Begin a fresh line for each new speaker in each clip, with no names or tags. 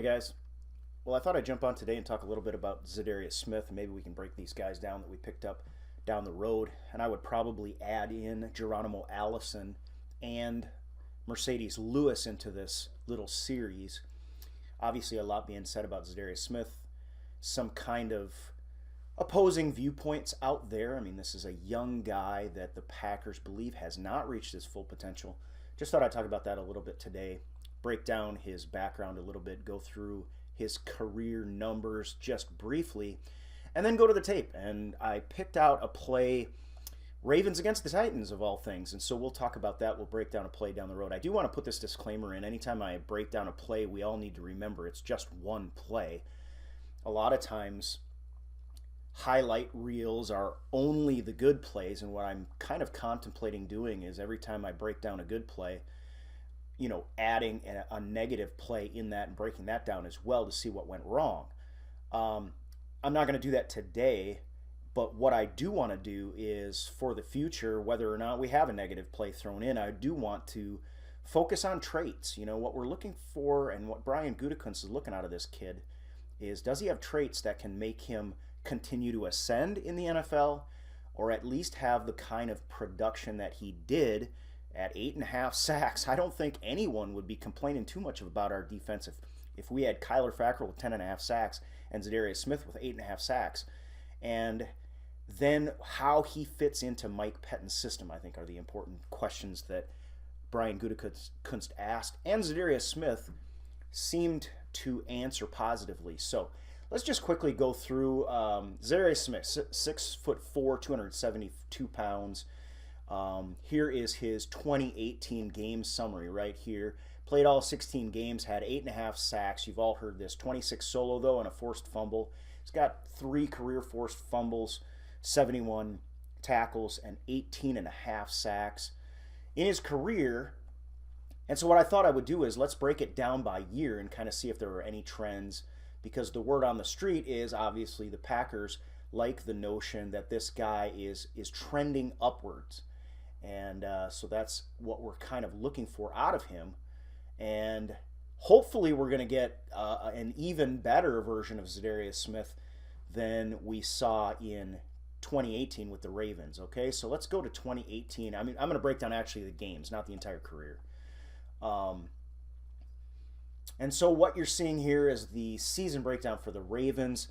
guys. Well, I thought I'd jump on today and talk a little bit about Za'darius Smith, and maybe we can break these guys down that we picked up down the road. And I would probably add in Geronimo Allison and Mercedes Lewis into this little series. Obviously, a lot being said about Za'darius Smith, some kind of opposing viewpoints out there. I mean, this is a young guy that the Packers believe has not reached his full potential. Just thought I'd talk about that a little bit today, break down his background a little bit, go through his career numbers just briefly, and then go to the tape. And I picked out a play, Ravens against the Titans of all things, and so we'll talk about that. We'll break down a play down the road. I do want to put this disclaimer in. Anytime I break down a play, we all need to remember it's just one play. A lot of times highlight reels are only the good plays, and what I'm kind of contemplating doing is every time I break down a good play, adding a negative play in that and breaking that down as well to see what went wrong. I'm not going to do that today, but what I do want to do is for the future, whether or not we have a negative play thrown in, I do want to focus on traits. What we're looking for and what Brian Gutekunst is looking out of this kid is, does he have traits that can make him continue to ascend in the NFL, or at least have the kind of production that he did at 8.5 sacks? I don't think anyone would be complaining too much about our defense if we had Kyler Fackrell with 10.5 sacks and Za'Darius Smith with 8.5 sacks. And then how he fits into Mike Pettine's system, I think, are the important questions that Brian Gutekunst asked, and Za'Darius Smith seemed to answer positively. So let's just quickly go through Za'Darius Smith, 6'4", 272 pounds. Here is his 2018 game summary right here. Played all 16 games, had 8.5 sacks. You've all heard this. 26 solo, though, and a forced fumble. He's got 3 career forced fumbles, 71 tackles, and 18.5 sacks in his career. And so what I thought I would do is let's break it down by year and kind of see if there were any trends, because the word on the street is obviously the Packers like the notion that this guy is trending upwards. And so that's what we're kind of looking for out of him. And hopefully we're going to get an even better version of Za'Darius Smith than we saw in 2018 with the Ravens. Okay, so let's go to 2018. I mean, I'm going to break down actually the games, not the entire career. And so what you're seeing here is the season breakdown for the Ravens.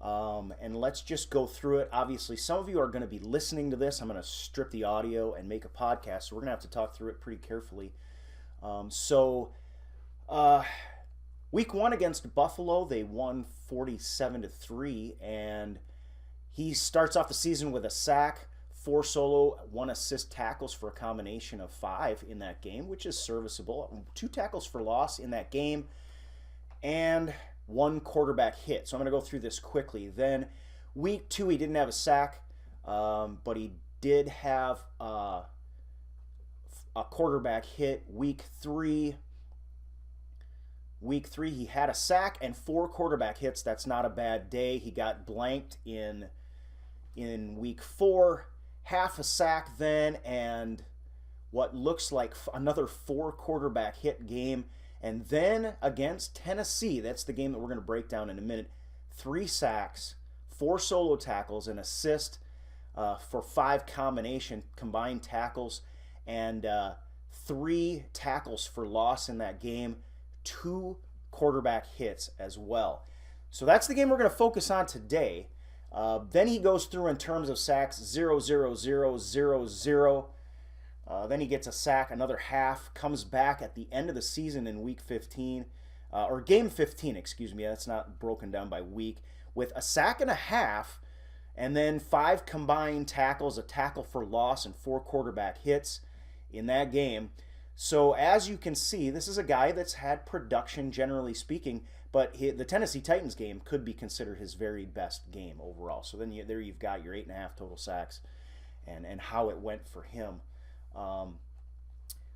And let's just go through it. Obviously, some of you are going to be listening to this. I'm going to strip the audio and make a podcast, so we're going to have to talk through it pretty carefully. Week 1 against Buffalo, they won 47-3, and he starts off the season with a sack, 4 solo, 1 assist tackles for a combination of 5 in that game, which is serviceable. 2 tackles for loss in that game, and 1 quarterback hit. So I'm going to go through this quickly. Then week 2, he didn't have a sack, but he did have a quarterback hit. Week 3, he had a sack and 4 quarterback hits. That's not a bad day. He got blanked in week 4, half a sack then, and what looks like another 4 quarterback hit game. And then against Tennessee, that's the game that we're going to break down in a minute, 3 sacks, 4 solo tackles, an assist for 5 combined tackles, and 3 tackles for loss in that game, 2 quarterback hits as well. So that's the game we're going to focus on today. Then he goes through in terms of sacks, 0, 0, 0, 0, 0. Then he gets a sack, another half, comes back at the end of the season in week 15, or game 15, excuse me, that's not broken down by week, with a sack and a half, and then 5 combined tackles, a tackle for loss, and 4 quarterback hits in that game. So as you can see, this is a guy that's had production, generally speaking, but the Tennessee Titans game could be considered his very best game overall. So then there you've got your 8.5 total sacks and how it went for him.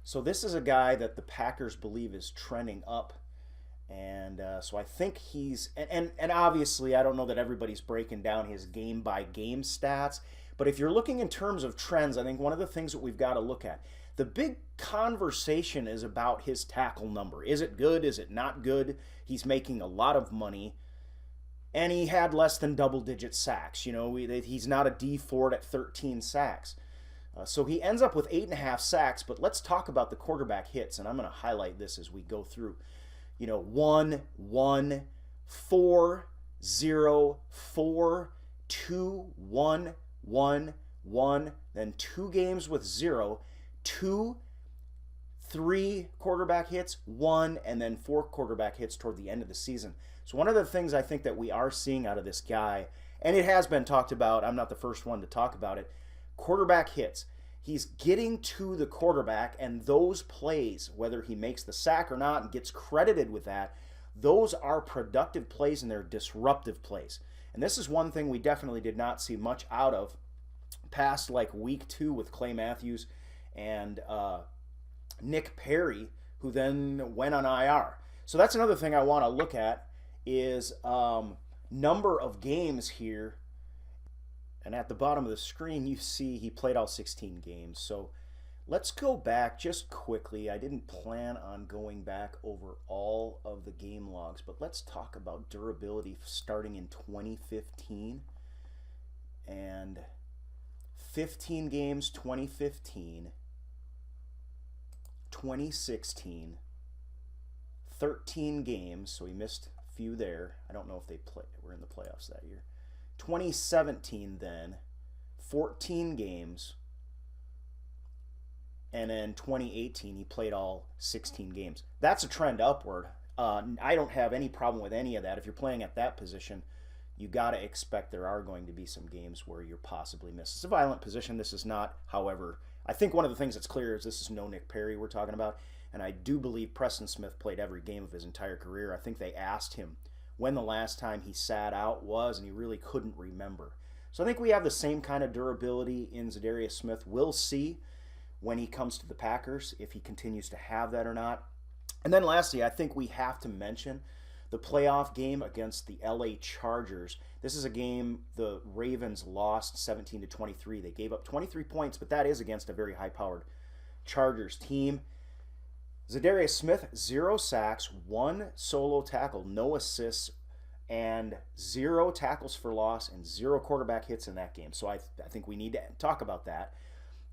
So this is a guy that the Packers believe is trending up, and so I think he's and obviously I don't know that everybody's breaking down his game by game stats, but if you're looking in terms of trends, I think one of the things that we've got to look at, The big conversation is about his tackle number. Is it good? Is it not good? He's making a lot of money, and he had less than double-digit sacks. You know, he's not a D Ford at 13 sacks. So he ends up with 8.5 sacks, but let's talk about the quarterback hits, and I'm going to highlight this as we go through. You know, 1, 1, 4, 0, 4, 2, 1, 1, 1, then 2 games with 0, 2, 3 quarterback hits, 1, and then 4 quarterback hits toward the end of the season. So one of the things I think that we are seeing out of this guy, and it has been talked about, I'm not the first one to talk about it, quarterback hits. He's getting to the quarterback, and those plays, whether he makes the sack or not and gets credited with that, those are productive plays and they're disruptive plays. And this is one thing we definitely did not see much out of past like week 2 with Clay Matthews and Nick Perry, who then went on IR. So that's another thing I want to look at is number of games here. And at the bottom of the screen, you see he played all 16 games. So let's go back just quickly. I didn't plan on going back over all of the game logs, but let's talk about durability starting in 2015. And 15 games, 2015, 2016, 13 games, so he missed a few there. I don't know if they were in the playoffs that year. 2017 then, 14 games, and then 2018 he played all 16 games. That's a trend upward. I don't have any problem with any of that. If you're playing at that position, you got to expect there are going to be some games where you're possibly missed. It's a violent position. This is not, however, I think one of the things that's clear is this is no Nick Perry we're talking about, and I do believe Preston Smith played every game of his entire career. I think they asked him when the last time he sat out was, and he really couldn't remember. So I think we have the same kind of durability in Za'darius Smith. We'll see when he comes to the Packers if he continues to have that or not. And then lastly, I think we have to mention the playoff game against the LA Chargers. This is a game the Ravens lost 17-23. They gave up 23 points, but that is against a very high-powered Chargers team. Za'darius Smith, 0 sacks, 1 solo tackle, no assists, and 0 tackles for loss and 0 quarterback hits in that game. So I think we need to talk about that.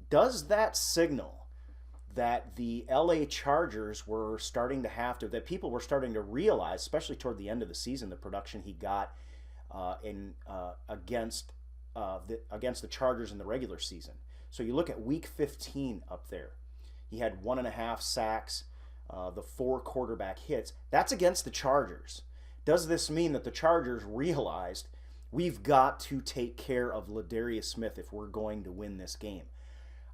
Does that signal that the LA Chargers were starting to that people were starting to realize, especially toward the end of the season, the production he got against the Chargers in the regular season? So you look at week 15 up there. He had 1.5 sacks, the 4 quarterback hits. That's against the Chargers. Does this mean that the Chargers realized we've got to take care of Za'darius Smith if we're going to win this game?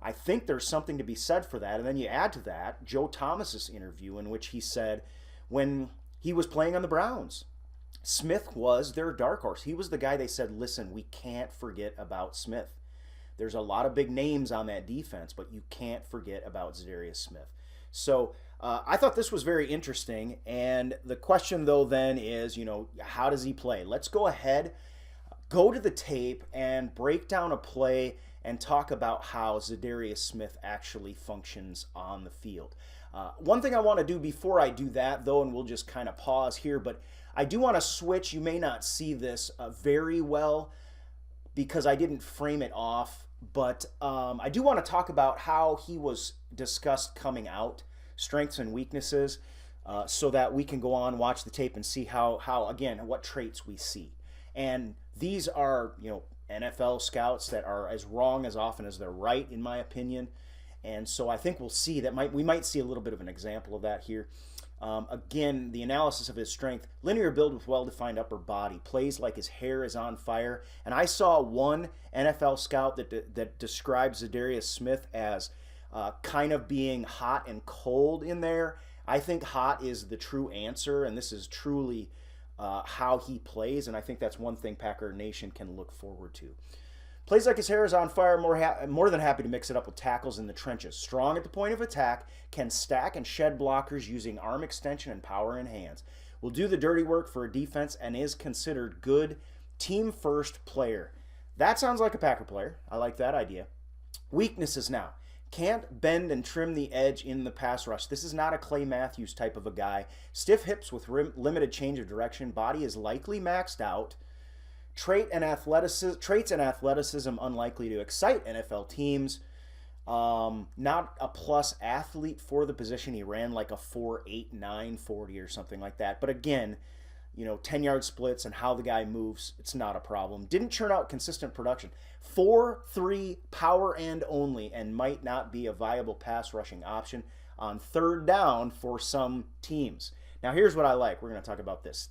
I think there's something to be said for that. And then you add to that Joe Thomas's interview in which he said when he was playing on the Browns, Smith was their dark horse. He was the guy they said, listen, we can't forget about Smith. There's a lot of big names on that defense, but you can't forget about Za'darius Smith. So I thought this was very interesting. And the question, though, then is, how does he play? Let's go ahead, go to the tape, and break down a play and talk about how Za'darius Smith actually functions on the field. One thing I want to do before I do that, though, and we'll just kind of pause here, but I do want to switch. You may not see this very well because I didn't frame it off. But I do want to talk about how he was discussed coming out, strengths and weaknesses, so that we can go on, watch the tape, and see how again, what traits we see. And these are, NFL scouts that are as wrong as often as they're right, in my opinion. And so I think we'll see that we might see a little bit of an example of that here. Again, the analysis of his strength: linear build with well-defined upper body, plays like his hair is on fire. And I saw one NFL scout that describes Za'darius Smith as kind of being hot and cold in there. I think hot is the true answer, and this is truly how he plays, and I think that's one thing Packer Nation can look forward to. Plays like his hair is on fire, more than happy to mix it up with tackles in the trenches. Strong at the point of attack, can stack and shed blockers using arm extension and power in hands. Will do the dirty work for a defense and is considered good team-first player. That sounds like a Packer player. I like that idea. Weaknesses now. Can't bend and trim the edge in the pass rush. This is not a Clay Matthews type of a guy. Stiff hips with limited change of direction. Body is likely maxed out. Traits and athleticism unlikely to excite NFL teams. Not a plus athlete for the position. He ran like a 4.89 40 or something like that. But again, 10-yard splits and how the guy moves, it's not a problem. Didn't churn out consistent production. 4-3 power end only, and might not be a viable pass rushing option on third down for some teams. Now here's what I like. We're going to talk about this.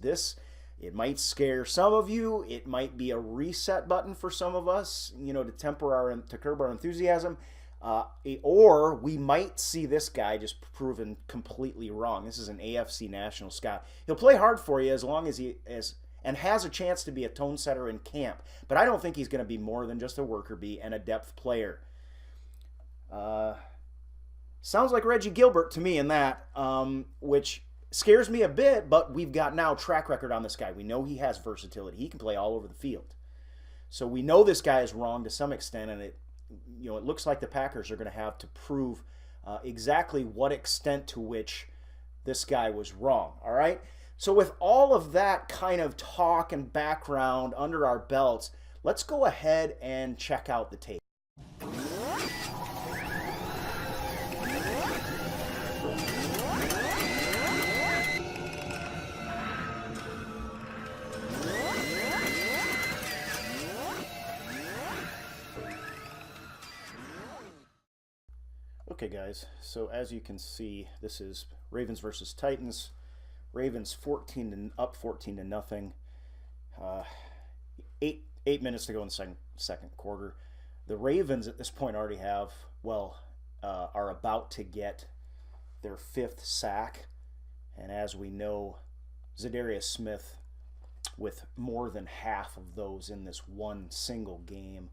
It might scare some of you. It might be a reset button for some of us, to curb our enthusiasm. Or we might see this guy just proven completely wrong. This is an AFC national scout. He'll play hard for you as long as and has a chance to be a tone setter in camp. But I don't think he's going to be more than just a worker bee and a depth player. Sounds like Reggie Gilbert to me in that, which scares me a bit, but we've got now track record on this guy. We know he has versatility. He can play all over the field. So we know this guy is wrong to some extent, and it looks like the Packers are going to have to prove exactly what extent to which this guy was wrong. All right? So with all of that kind of talk and background under our belts, let's go ahead and check out the tape. Okay, guys, so as you can see, this is Ravens versus Titans. Ravens 14 to nothing. 8 minutes to go in the second quarter. The Ravens at this point already have, are about to get their 5th sack. And as we know, Za'darius Smith with more than half of those in this one single game.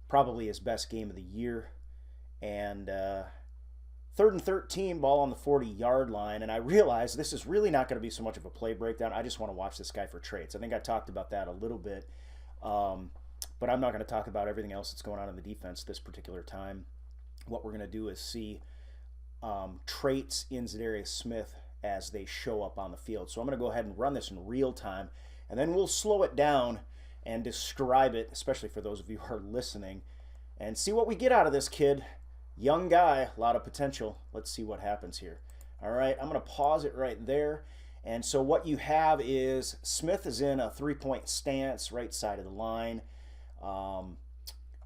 Probably his best game of the year. And 3rd and 13, ball on the 40-yard line. And I realize this is really not going to be so much of a play breakdown. I just want to watch this guy for traits. I think I talked about that a little bit. But I'm not going to talk about everything else that's going on in the defense this particular time. What we're going to do is see traits in Za'darius Smith as they show up on the field. So I'm going to go ahead and run this in real time. And then we'll slow it down and describe it, especially for those of you who are listening, and see what we get out of this kid. Young guy, a lot of potential. Let's see what happens here. All right, I'm going to pause it right there. And so what you have is Smith is in a 3-point stance, right side of the line.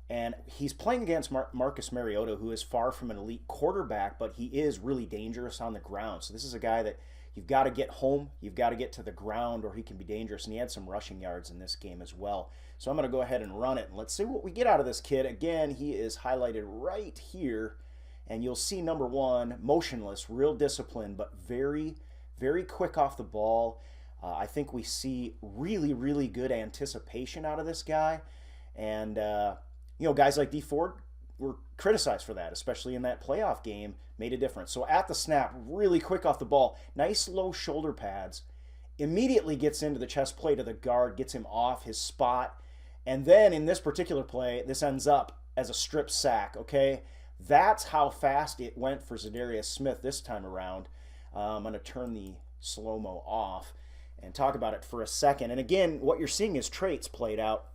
And he's playing against Marcus Mariota, who is far from an elite quarterback, but he is really dangerous on the ground. So this is a guy that you've got to get home, you've got to get to the ground, or he can be dangerous. And he had some rushing yards in this game as well. So I'm going to go ahead and run it, and let's see what we get out of this kid. Again, he is highlighted right here, and you'll see number 1, motionless, real disciplined, but very, very quick off the ball. I think we see really, really good anticipation out of this guy. And, guys like D Ford were criticized for that, especially in that playoff game, made a difference. So at the snap, really quick off the ball, nice low shoulder pads, immediately gets into the chest plate of the guard, gets him off his spot. And then in this particular play, this ends up as a strip sack, okay? That's how fast it went for Za'darius Smith this time around. I'm going to turn the slow-mo off and talk about it for a second. And again, what you're seeing is traits played out,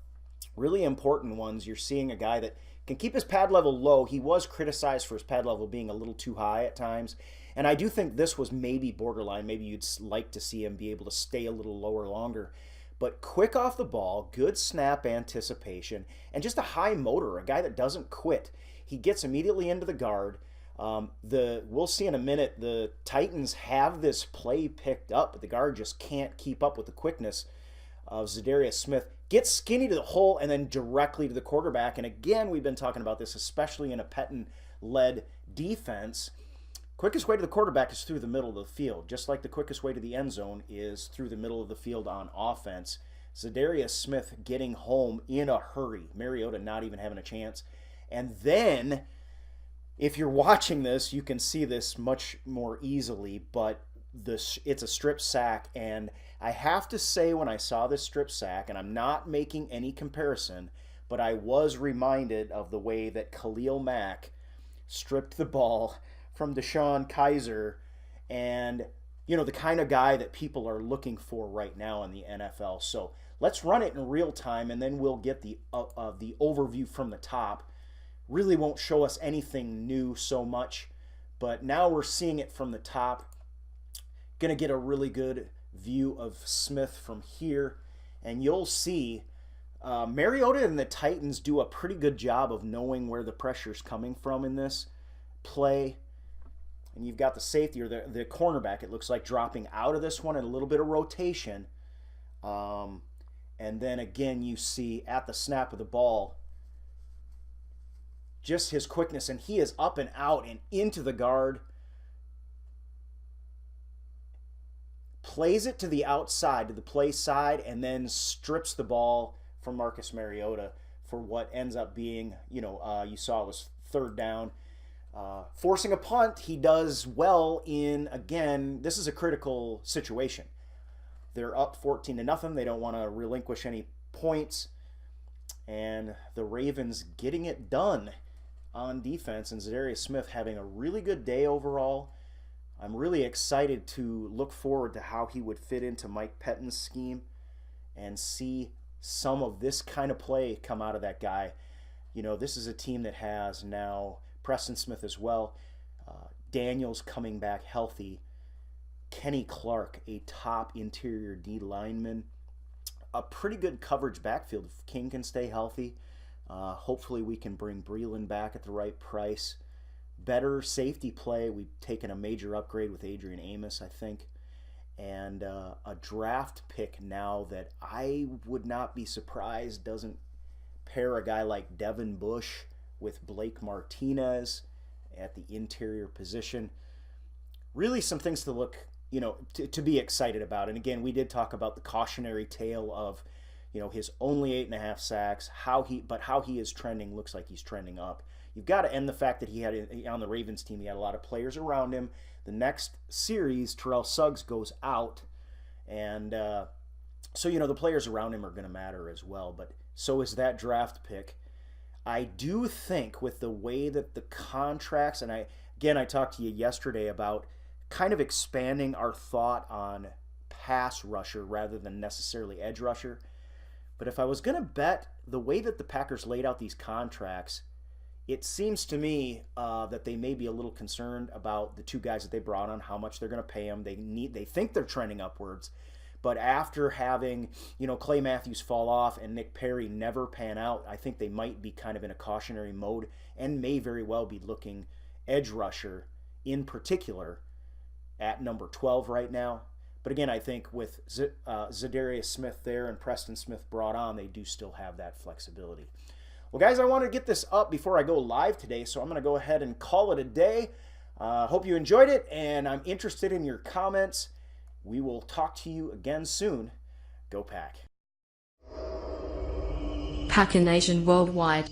really important ones. You're seeing a guy that can keep his pad level low. He was criticized for his pad level being a little too high at times. And I do think this was maybe borderline. Maybe you'd like to see him be able to stay a little lower longer. But quick off the ball, good snap anticipation, and just a high motor, a guy that doesn't quit. He gets immediately into the guard. We'll see in a minute, the Titans have this play picked up, but the guard just can't keep up with the quickness of Za'darius Smith. Gets skinny to the hole and then directly to the quarterback. And again, we've been talking about this, especially in a Pettine-led defense. Quickest way to the quarterback is through the middle of the field, just like the quickest way to the end zone is through the middle of the field on offense. Za'darius Smith getting home in a hurry. Mariota not even having a chance. And then, if you're watching this, you can see this much more easily, but it's a strip sack. And I have to say, when I saw this strip sack, and I'm not making any comparison, but I was reminded of the way that Khalil Mack stripped the ball from Deshaun Kaiser, and the kind of guy that people are looking for right now in the NFL. So let's run it in real time, and then we'll get the overview from the top. Really won't show us anything new so much, but now we're seeing it from the top. Gonna get a really good view of Smith from here, and you'll see Mariota and the Titans do a pretty good job of knowing where the pressure's coming from in this play. And you've got the safety, or the cornerback, it looks like, dropping out of this one, and a little bit of rotation. And then again, you see at the snap of the ball, just his quickness, and he is up and out and into the guard. Plays it to the outside, to the play side, and then strips the ball from Marcus Mariota for what ends up being, you saw it was 3rd down. Forcing a punt, he does well in, again, this is a critical situation. They're up 14-0. They don't want to relinquish any points. And the Ravens getting it done on defense, and Za'darius Smith having a really good day overall. I'm really excited to look forward to how he would fit into Mike Pettine's scheme and see some of this kind of play come out of that guy. This is a team that has now Preston Smith as well, Daniels coming back healthy, Kenny Clark, a top interior D lineman, a pretty good coverage backfield if King can stay healthy. Hopefully we can bring Breeland back at the right price. Better safety play. We've taken a major upgrade with Adrian Amos, I think. And a draft pick now that I would not be surprised doesn't pair a guy like Devin Bush with Blake Martinez at the interior position. Really some things to look, to be excited about. And again, we did talk about the cautionary tale of, his only 8.5 sacks, how he is trending, looks like he's trending up. You've got to end the fact that he had, on the Ravens team, he had a lot of players around him. The next series, Terrell Suggs goes out, and so, the players around him are going to matter as well, but so is that draft pick. I do think with the way that the contracts, and I talked to you yesterday about kind of expanding our thought on pass rusher rather than necessarily edge rusher. But if I was going to bet, the way that the Packers laid out these contracts, it seems to me that they may be a little concerned about the 2 guys that they brought on, how much they're going to pay them. They think they're trending upwards, but after having Clay Matthews fall off and Nick Perry never pan out, I think they might be kind of in a cautionary mode and may very well be looking edge rusher in particular at number 12 right now. But again, I think with Za'darius Smith there and Preston Smith brought on, they do still have that flexibility. Well, guys, I wanted to get this up before I go live today, so I'm going to go ahead and call it a day. Hope you enjoyed it, and I'm interested in your comments. We will talk to you again soon. Go Pack.
Packer Nation worldwide.